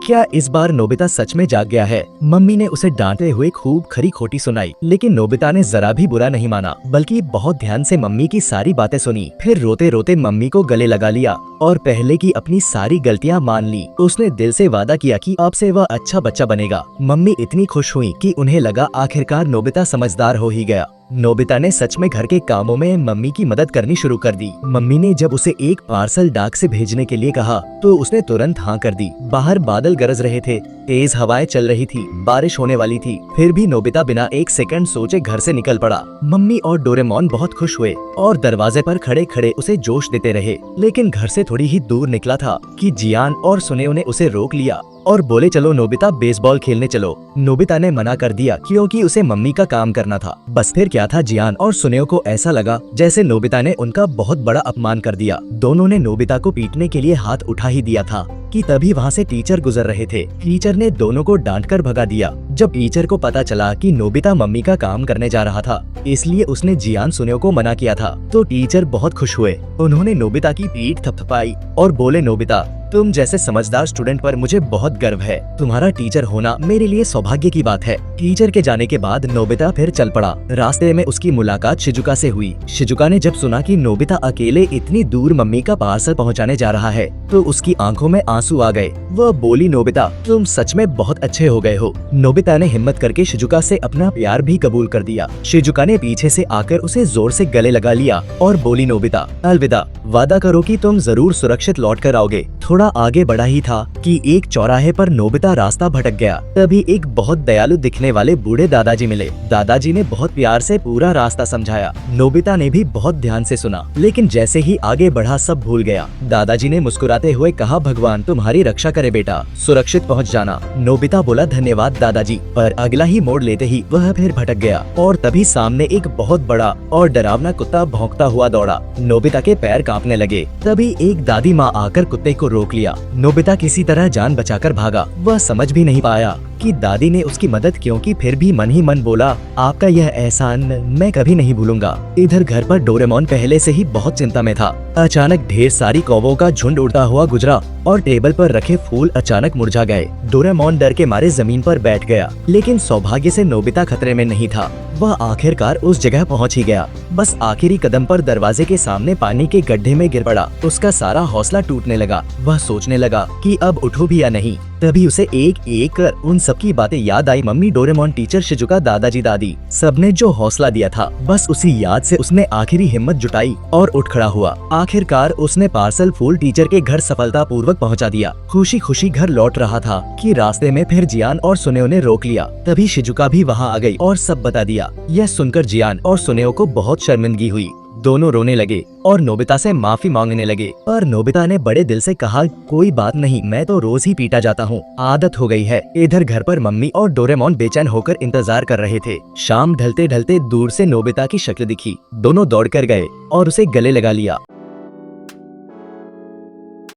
क्या इस बार नोबिता सच में जाग गया है? मम्मी ने उसे डांटते हुए खूब खरी खोटी सुनाई, लेकिन नोबिता ने जरा भी बुरा नहीं माना, बल्कि बहुत ध्यान से मम्मी की सारी बातें सुनी। फिर रोते रोते मम्मी को गले लगा लिया और पहले की अपनी सारी गलतियां मान ली। उसने दिल से वादा किया कि अब से वह अच्छा बच्चा बनेगा। मम्मी इतनी खुश हुई कि उन्हें लगा आखिरकार नोबिता समझदार हो ही गया। नोबिता ने सच में घर के कामों में मम्मी की मदद करनी शुरू कर दी। मम्मी ने जब उसे एक पार्सल डाक से भेजने के लिए कहा तो उसने तुरंत हाँ कर दी। बाहर बादल गरज रहे थे, तेज हवाएं चल रही थी, बारिश होने वाली थी। फिर भी नोबिता बिना एक सेकंड सोचे घर से निकल पड़ा। मम्मी और डोरेमोन बहुत खुश हुए और दरवाजे पर खड़े खड़े उसे जोश देते रहे। लेकिन घर से थोड़ी ही दूर निकला था कि जियान और सुनेओ ने उसे रोक लिया और बोले, चलो नोबिता, बेसबॉल खेलने चलो। नोबिता ने मना कर दिया क्योंकि उसे मम्मी का काम करना था। बस फिर क्या था, जियान और सुनेओ को ऐसा लगा जैसे नोबिता ने उनका बहुत बड़ा अपमान कर दिया। दोनों ने नोबिता को पीटने के लिए हाथ उठा ही दिया था कि तभी वहाँ से टीचर गुजर रहे थे। टीचर ने दोनों को डांट कर भगा दिया। जब टीचर को पता चला कि नोबिता मम्मी का काम करने जा रहा था, इसलिए उसने जियान सुनेओ को मना किया था, तो टीचर बहुत खुश हुए। उन्होंने नोबिता की पीठ थपथपाई और बोले, नोबिता, तुम जैसे समझदार स्टूडेंट पर मुझे बहुत गर्व है। तुम्हारा टीचर होना मेरे लिए सौभाग्य की बात है। टीचर के जाने के बाद नोबिता फिर चल पड़ा। रास्ते में उसकी मुलाकात शिजुका से हुई। शिजुका ने जब सुना कि नोबिता अकेले इतनी दूर मम्मी का पार्सल पहुंचाने जा रहा है तो उसकी आंखों में आंसू आ गए। वह बोली, नोबिता, तुम सच में बहुत अच्छे हो गए हो। नोबिता ने हिम्मत करके शिजुका से अपना प्यार भी कबूल कर दिया। शिजुका ने पीछे से आकर उसे जोर से गले लगा लिया और बोली, नोबिता, अलविदा, वादा करो कि तुम जरूर सुरक्षित लौट कर आओगे। थोड़ा आगे बढ़ा ही था कि एक चौराहे पर नोबिता रास्ता भटक गया। तभी एक बहुत दयालु दिखने वाले बूढ़े दादाजी मिले। दादाजी ने बहुत प्यार से पूरा रास्ता समझाया। नोबिता ने भी बहुत ध्यान से सुना, लेकिन जैसे ही आगे बढ़ा सब भूल गया। दादाजी ने मुस्कुराते हुए कहा, भगवान तुम्हारी रक्षा करे बेटा, सुरक्षित पहुंच जाना। नोबिता बोला, धन्यवाद दादाजी, पर अगला ही मोड़ लेते ही वह फिर भटक गया और तभी सामने एक बहुत बड़ा और डरावना कुत्ता भौंकता हुआ दौड़ा। नोबिता के पैर कांपने लगे। तभी एक दादी माँ आकर कुत्ते को रोक लिया। नोबिता किसी तरह जान बचाकर भागा। वह समझ भी नहीं पाया कि दादी ने उसकी मदद क्यों की, फिर भी मन ही मन बोला, आपका यह एहसान मैं कभी नहीं भूलूंगा। इधर घर पर डोरेमोन पहले से ही बहुत चिंता में था। अचानक ढेर सारी कौवों का झुंड उड़ता हुआ गुजरा और टेबल पर रखे फूल अचानक मुरझा गए। डोरेमोन डर के मारे जमीन पर बैठ गया, लेकिन सौभाग्य से नोबिता खतरे में नहीं था। वह आखिरकार उस जगह पहुंच ही गया। बस आखिरी कदम पर दरवाजे के सामने पानी के गड्ढे में गिर पड़ा। उसका सारा हौसला टूटने लगा। वह सोचने लगा कि अब उठूं भी या नहीं। तभी उसे एक एक कर उन सबकी बातें याद आई। मम्मी, डोरेमोन, टीचर, शिजुका, दादाजी, दादी, सबने जो हौसला दिया था, बस उसी याद से उसने आखिरी हिम्मत जुटाई और उठ खड़ा हुआ। आखिरकार उसने पार्सल फूल टीचर के घर सफलतापूर्वक पहुंचा दिया। खुशी खुशी घर लौट रहा था कि रास्ते में फिर जियान और सुनेओ ने रोक लिया। तभी शिजुका भी वहां आ गई और सब बता दिया। यह सुनकर जियान और सुनेओ को बहुत शर्मिंदगी हुई। दोनों रोने लगे और नोबिता से माफी मांगने लगे, पर नोबिता ने बड़े दिल से कहा, कोई बात नहीं, मैं तो रोज ही पीटा जाता हूँ, आदत हो गई है। इधर घर पर मम्मी और डोरेमोन बेचैन होकर इंतजार कर रहे थे। शाम ढलते ढलते दूर से नोबिता की शक्ल दिखी। दोनों दौड़कर गए और उसे गले लगा लिया।